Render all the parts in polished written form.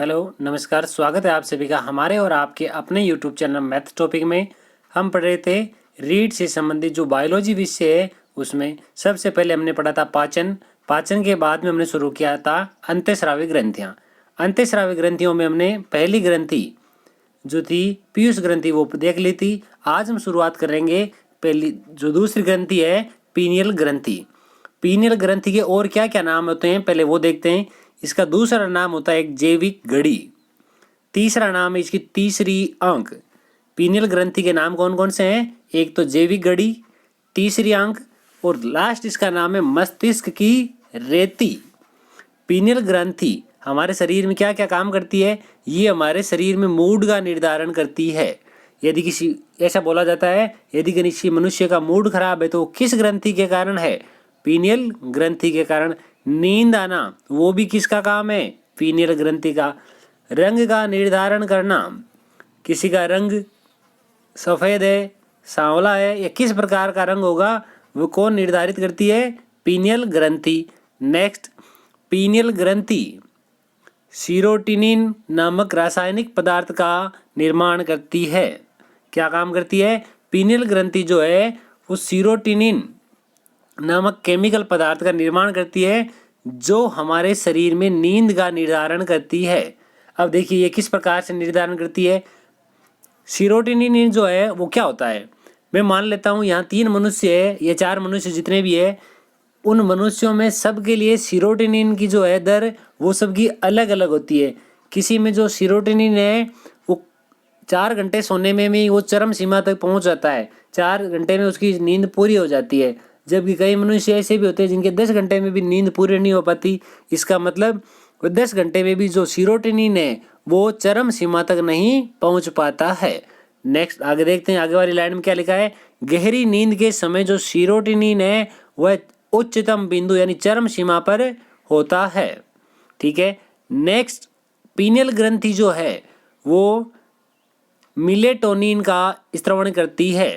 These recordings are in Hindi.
हेलो नमस्कार, स्वागत है आप सभी का हमारे और आपके अपने यूट्यूब चैनल मैथ टॉपिक में। हम पढ़ रहे थे रीढ़ से संबंधित जो बायोलॉजी विषय है उसमें सबसे पहले हमने पढ़ा था पाचन। पाचन के बाद में हमने शुरू किया था अंतःस्रावी ग्रंथियाँ। अंतःस्रावी ग्रंथियों में हमने पहली ग्रंथि जो थी पीयूष ग्रंथि वो देख ली थी। आज हम शुरुआत करेंगे पहली जो दूसरी ग्रंथि है पीनियल ग्रंथि। पीनियल ग्रंथि के और क्या क्या नाम होते हैं पहले वो देखते हैं। इसका दूसरा नाम होता है एक जैविक घड़ी। तीसरा नाम है इसकी तीसरी अंक। पीनियल ग्रंथि के नाम कौन कौन से हैं? एक तो जैविक घड़ी, तीसरी अंक और लास्ट इसका नाम है मस्तिष्क की रेती। पीनियल ग्रंथि हमारे शरीर में क्या क्या काम करती है? ये हमारे शरीर में मूड का निर्धारण करती है। यदि किसी ऐसा बोला जाता है यदि किसी मनुष्य का मूड खराब है तो किस ग्रंथि के कारण है? पीनियल ग्रंथि के कारण। नींद आना वो भी किसका काम है? पीनियल ग्रंथि का। रंग का निर्धारण करना, किसी का रंग सफ़ेद है, सांवला है या किस प्रकार का रंग होगा वो कौन निर्धारित करती है? पीनियल ग्रंथि। नेक्स्ट, पीनियल ग्रंथि सीरोटिनिन नामक रासायनिक पदार्थ का निर्माण करती है। क्या काम करती है? पीनियल ग्रंथि जो है वो सीरोटिनिन नामक केमिकल पदार्थ का निर्माण करती है जो हमारे शरीर में नींद का निर्धारण करती है। अब देखिए ये किस प्रकार से निर्धारण करती है। सीरोटिनिन जो है वो क्या होता है? मैं मान लेता हूँ यहाँ 3 मनुष्य है या 4 मनुष्य जितने भी है, उन मनुष्यों में सबके लिए सीरोटिनिन की जो है दर वो सबकी अलग अलग होती है। किसी में जो सीरोटिनिन है वो 4 घंटे सोने में भी वो चरम सीमा तक पहुंच जाता है, 4 घंटे में उसकी नींद पूरी हो जाती है। जबकि कई मनुष्य ऐसे भी होते हैं जिनके 10 घंटे में भी नींद पूरी नहीं हो पाती। इसका मतलब वो 10 घंटे में भी जो सीरोटिनिन है वो चरम सीमा तक नहीं पहुंच पाता है। नेक्स्ट आगे देखते हैं, आगे वाली लाइन में क्या लिखा है। गहरी नींद के समय जो सीरोटिनिन है वह उच्चतम बिंदु यानी चरम सीमा पर होता है। ठीक है। नेक्स्ट, पीनियल ग्रंथि जो है वो मिलेटोनिन का स्त्रवण करती है।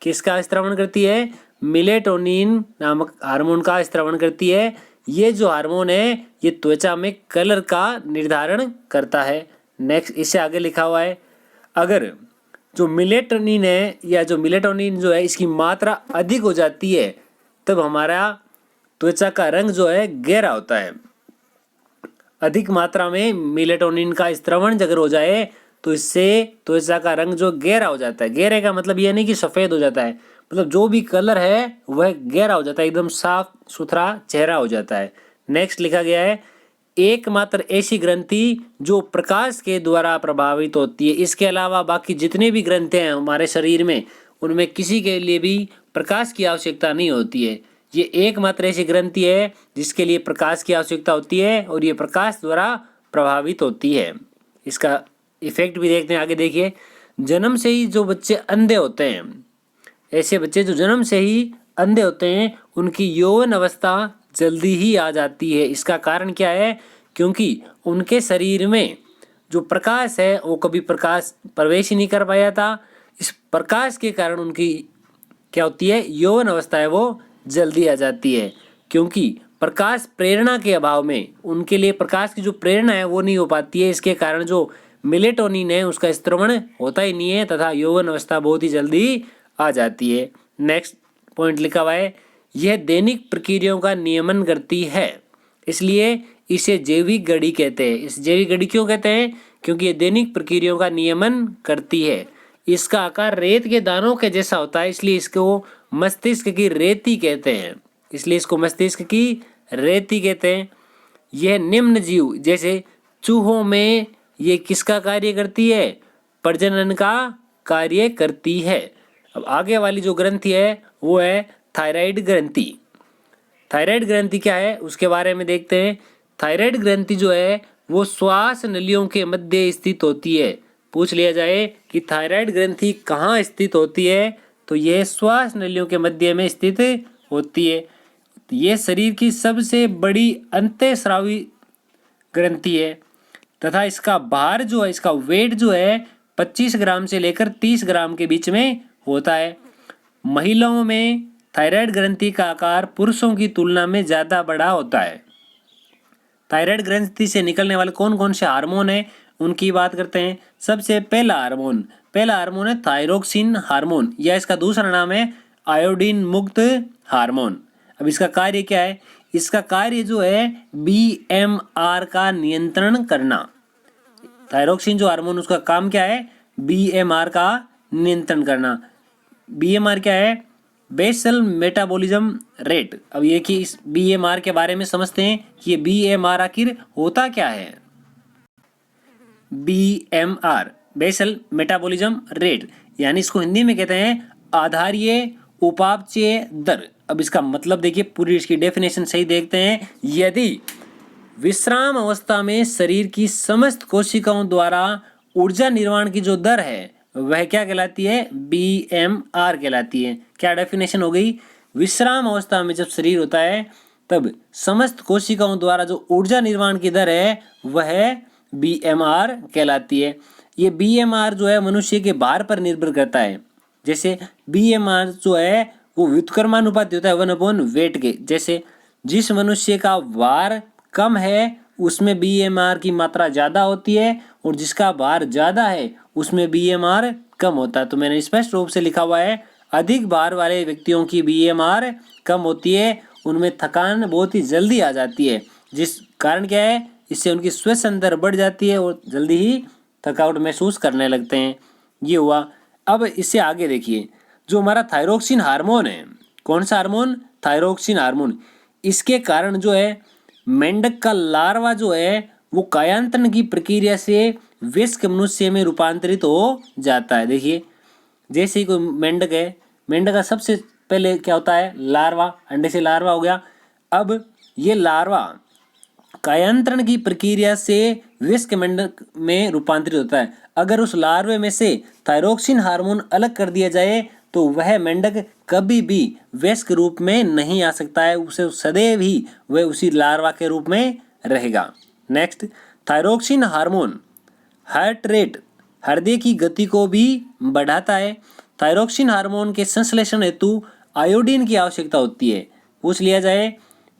किसका स्त्रवण करती है? मिलेटोनिन नामक हार्मोन का स्त्रवण करती है। ये जो हार्मोन है ये त्वचा में कलर का निर्धारण करता है। नेक्स्ट, इससे आगे लिखा हुआ है अगर जो मिलेटोनिन है या जो मिलेटोनिन जो है इसकी मात्रा अधिक हो जाती है तब हमारा त्वचा का रंग जो है गहरा होता है। अधिक मात्रा में मिलेटोनिन का स्त्रवण अगर हो जाए तो इससे त्वचा का रंग जो गहरा हो जाता है। गहरे का मतलब ये नहीं कि सफ़ेद हो जाता है, मतलब जो भी कलर है वह गहरा हो जाता है, एकदम साफ सुथरा चेहरा हो जाता है। नेक्स्ट लिखा गया है एकमात्र ऐसी ग्रंथि जो प्रकाश के द्वारा प्रभावित होती है। इसके अलावा बाकी जितने भी ग्रंथि हैं हमारे शरीर में उनमें किसी के लिए भी प्रकाश की आवश्यकता नहीं होती है। ये एकमात्र ऐसी ग्रंथि है जिसके लिए प्रकाश की आवश्यकता होती है और ये प्रकाश द्वारा प्रभावित होती है। इसका इफेक्ट भी देखते हैं, आगे देखिए। जन्म से ही जो बच्चे अंधे होते हैं, ऐसे बच्चे जो जन्म से ही अंधे होते हैं उनकी यौवन अवस्था जल्दी ही आ जाती है। इसका कारण क्या है? क्योंकि उनके शरीर में जो प्रकाश है वो कभी प्रकाश प्रवेश ही नहीं कर पाया था। इस प्रकाश के कारण उनकी क्या होती है? यौवन अवस्था है वो जल्दी आ जाती है। क्योंकि प्रकाश प्रेरणा के अभाव में उनके लिए प्रकाश की जो प्रेरणा है वो नहीं हो पाती है। इसके कारण जो मिलेटोनिन है उसका स्त्रवण होता ही नहीं है तथा यौवन अवस्था बहुत ही जल्दी आ जाती है। नेक्स्ट पॉइंट लिखा हुआ है यह दैनिक प्रक्रियाओं का नियमन करती है, इसलिए इसे जैविक घड़ी कहते हैं। इस जैविक घड़ी क्यों कहते हैं? क्योंकि ये दैनिक प्रक्रियाओं का नियमन करती है। इसका आकार रेत के दानों के जैसा होता है, इसलिए इसको मस्तिष्क की रेती कहते हैं। इसलिए इसको मस्तिष्क की रेती कहते हैं। यह निम्न जीव जैसे चूहों में ये किसका कार्य करती है? प्रजनन का कार्य करती है। अब आगे वाली जो ग्रंथि है वो है थायराइड ग्रंथि। थायराइड ग्रंथि क्या है उसके बारे में देखते हैं। थायराइड ग्रंथि जो है वो श्वास नलियों के मध्य स्थित होती है। पूछ लिया जाए कि थायराइड ग्रंथि कहाँ स्थित होती है तो यह श्वास नलियों के मध्य में स्थित होती है। ये शरीर की सबसे बड़ी अंतःस्रावी ग्रंथि है तथा इसका भार जो है, इसका वेट जो है 25 ग्राम से लेकर 30 ग्राम के बीच में होता है। महिलाओं में थायराइड ग्रंथि का आकार पुरुषों की तुलना में ज़्यादा बड़ा होता है। थायराइड ग्रंथि से निकलने वाले कौन कौन से हार्मोन है उनकी बात करते हैं। सबसे पहला हार्मोन है थायरोक्सिन हार्मोन, या इसका दूसरा नाम है आयोडीन मुक्त हार्मोन। अब इसका कार्य क्या है? इसका कार्य जो है बीएमआर का नियंत्रण करना। थायरोक्सिन जो हार्मोन उसका काम क्या है? बीएमआर का नियंत्रण करना। बीएमआर क्या है? Basal metabolism rate. अब ये कि इस बीएमआर के बारे में समझते हैं कि ये बीएमआर आखिर होता क्या है। बीएमआर बेसल मेटाबॉलिज्म रेट, यानी इसको हिंदी में कहते हैं आधारीय उपापचय दर। अब इसका मतलब देखिए, पूरी इसकी डेफिनेशन सही देखते हैं। यदि विश्राम अवस्था में शरीर की समस्त कोशिकाओं द्वारा ऊर्जा निर्माण की जो दर है वह क्या कहलाती है? बीएमआर कहलाती है। क्या डेफिनेशन हो गई? विश्राम अवस्था में जब शरीर होता है तब समस्त कोशिकाओं द्वारा जो ऊर्जा निर्माण की दर है वह बीएमआर कहलाती है। ये बीएमआर जो है मनुष्य के भार पर निर्भर करता है। जैसे बीएमआर जो है वो व्युत्क्रमानुपाती होता है 1/वेट के। जैसे जिस मनुष्य का भार कम है उसमें बीएमआर की मात्रा ज़्यादा होती है, और जिसका भार ज़्यादा है उसमें बीएमआर कम होता है। तो मैंने स्पष्ट रूप से लिखा हुआ है, अधिक भार वाले व्यक्तियों की बीएमआर कम होती है, उनमें थकान बहुत ही जल्दी आ जाती है। जिस कारण क्या है? इससे उनकी श्वसन दर बढ़ जाती है और जल्दी ही थकावट महसूस करने लगते हैं। ये हुआ। अब इससे आगे देखिए, जो हमारा थायरोक्सिन हार्मोन है, कौन सा हार्मोन? Thyroxine hormone. इसके कारण जो है मेंढक का लार्वा जो है वो कायांतरण की प्रक्रिया से वयस्क मनुष्य में रूपांतरित हो जाता है। देखिए, जैसे ही कोई मेंढक है, मेंढक का सबसे पहले क्या होता है? लार्वा, अंडे से लार्वा हो गया। अब ये लार्वा कायांतरण की प्रक्रिया से वयस्क मेंढक में रूपांतरित होता है। अगर उस लार्वे में से थायरोक्सिन हार्मोन अलग कर दिया जाए तो वह मेंढक कभी भी वयस्क रूप में नहीं आ सकता है, उसे सदैव ही वह उसी लार्वा के रूप में रहेगा। Next, thyroxine hormone heart rate, हृदय की गति को भी बढ़ाता है। थायरोक्सिन हार्मोन के संश्लेषण हेतु आयोडीन की आवश्यकता होती है। पूछ लिया जाए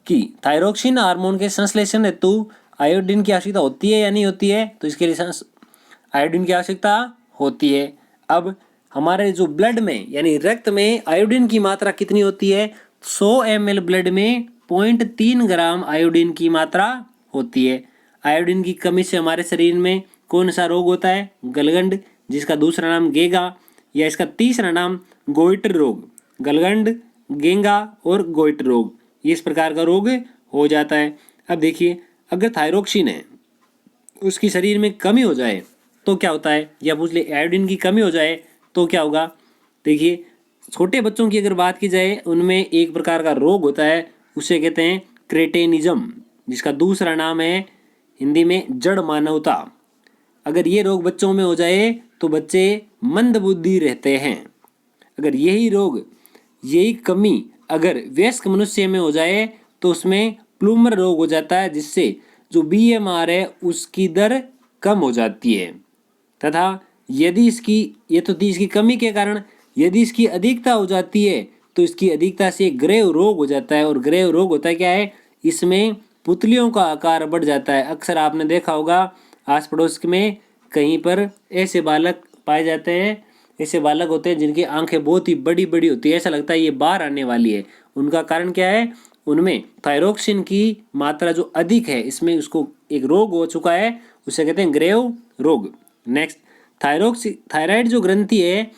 कि थायरोक्सिन हार्मोन के संश्लेषण हेतु आयोडीन की आवश्यकता होती है या नहीं होती है, तो इसके लिए आयोडीन की आवश्यकता होती है। अब हमारे जो ब्लड में यानी रक्त में आयोडीन की मात्रा कितनी होती है? 100 ml ब्लड में 0.3 ग्राम आयोडीन की मात्रा होती है। आयोडीन की कमी से हमारे शरीर में कौन सा रोग होता है? गलगंड, जिसका दूसरा नाम गेगा, या इसका तीसरा नाम गोइटर रोग। गलगंड, गेंगा और गोइटर रोग, ये इस प्रकार का रोग हो जाता है। अब देखिए, अगर थायरोक्सिन है उसकी शरीर में कमी हो जाए तो क्या होता है? या पूछ ले आयोडीन की कमी हो जाए तो क्या होगा? देखिए, छोटे बच्चों की अगर बात की जाए उनमें एक प्रकार का रोग होता है, उसे कहते हैं क्रेटेनिज्म, जिसका दूसरा नाम है हिंदी में जड़ मानवता। अगर ये रोग बच्चों में हो जाए तो बच्चे मंदबुद्धि रहते हैं। अगर यही कमी अगर वयस्क मनुष्य में हो जाए तो उसमें प्लूमर रोग हो जाता है, जिससे जो बीएमआर है उसकी दर कम हो जाती है। तथा यदि इसकी कमी के कारण यदि इसकी अधिकता हो जाती है तो इसकी अधिकता से ग्रेव रोग हो जाता है। और ग्रेव रोग होता है क्या है? इसमें पुतलियों का आकार बढ़ जाता है। अक्सर आपने देखा होगा आस पड़ोस में कहीं पर ऐसे बालक पाए जाते हैं, ऐसे बालक होते हैं जिनकी आंखें बहुत ही बड़ी बड़ी होती है, ऐसा लगता है ये बाहर आने वाली है। उनका कारण क्या है? उनमें थायरोक्सिन की मात्रा जो अधिक है, इसमें उसको एक रोग हो चुका है, उसे कहते हैं ग्रेव रोग। नेक्स्ट, थायराइड जो ग्रंथि है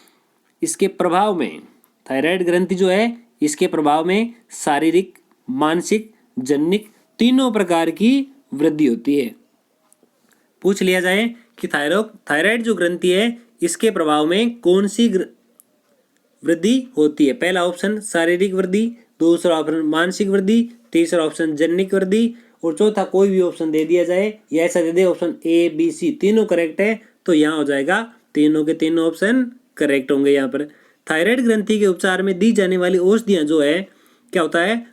इसके प्रभाव में, थायराइड ग्रंथि जो है इसके प्रभाव में शारीरिक, मानसिक, जनिक तीनों प्रकार की वृद्धि होती है। पूछ लिया जाए कि थायराइड जो ग्रंथि है इसके प्रभाव में कौन सी वृद्धि होती है? पहला ऑप्शन शारीरिक वृद्धि, दूसरा ऑप्शन मानसिक वृद्धि, तीसरा ऑप्शन जनिक वृद्धि, और चौथा कोई भी ऑप्शन दे दिया जाए या ऐसा दे दे ऑप्शन ए बी सी तीनों करेक्ट है तो यहाँ हो जाएगा तीनों के तीनों ऑप्शन करेक्ट होंगे। यहाँ पर थायराइड ग्रंथि के उपचार में दी जाने वाली औषधियाँ जो है, क्या होता है?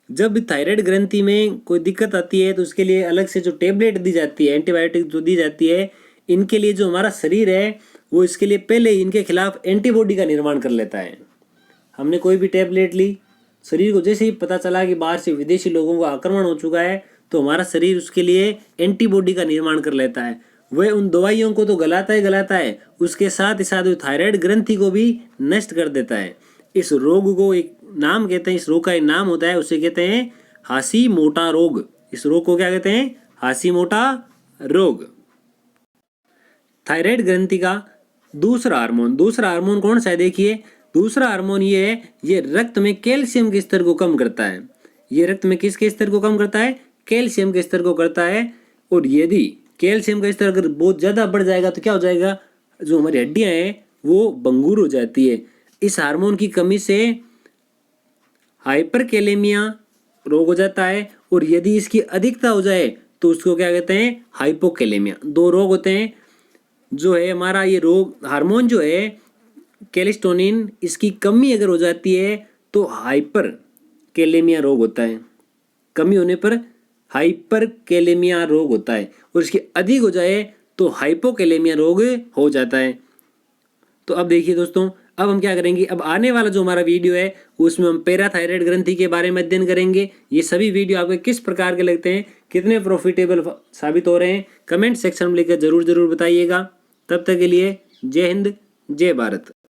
जब थायराइड ग्रंथि में कोई दिक्कत आती है तो उसके लिए अलग से जो टेबलेट दी जाती है, एंटीबायोटिक जो दी जाती है, इनके लिए जो हमारा शरीर है वो इसके लिए पहले ही इनके खिलाफ एंटीबॉडी का निर्माण कर लेता है। हमने कोई भी टेबलेट ली, शरीर को जैसे ही पता चला कि बाहर से विदेशी लोगों का आक्रमण हो चुका है तो हमारा शरीर उसके लिए एंटीबॉडी का निर्माण कर लेता है। वह उन दवाइयों को तो गलाता है, उसके साथ ही साथ वो थायराइड ग्रंथि को भी नष्ट कर देता है। इस रोग को एक नाम कहते हैं, इस रोग का एक नाम होता है, उसे कहते हैं हाशीमोटो रोग। इस रोग को क्या कहते हैं? हाशीमोटो रोग। थायराइड ग्रंथि का दूसरा हार्मोन कौन सा है? देखिए, दूसरा हार्मोन ये है, ये रक्त में कैल्शियम के स्तर को कम करता है। ये रक्त में किसके स्तर को कम करता है? कैल्शियम के स्तर को करता है। और यदि कैल्शियम का स्तर अगर बहुत ज्यादा बढ़ जाएगा तो क्या हो जाएगा? जो हमारी हड्डियां हैं वो भंगुर हो जाती है। इस हार्मोन की कमी से हाइपरकैलेमिया रोग हो जाता है, और यदि इसकी अधिकता हो जाए तो उसको क्या कहते हैं? हाइपोकैलेमिया। दो रोग होते हैं जो है हमारा ये रोग हार्मोन जो है कैल्शिटोनिन, इसकी कमी अगर हो जाती है तो हाइपर कैलेमिया रोग होता है। कमी होने पर हाइपर कैलेमिया रोग होता है, और इसकी अधिक हो जाए तो हाइपोकैलेमिया रोग हो जाता है। तो अब देखिए दोस्तों, अब हम क्या करेंगे, अब आने वाला जो हमारा वीडियो है उसमें हम पैराथायराइड ग्रंथि के बारे में अध्ययन करेंगे। ये सभी वीडियो आपको किस प्रकार के लगते हैं, कितने प्रॉफिटेबल साबित हो रहे हैं, कमेंट सेक्शन में लिखकर जरूर बताइएगा। तब तक के लिए जय हिंद, जय भारत।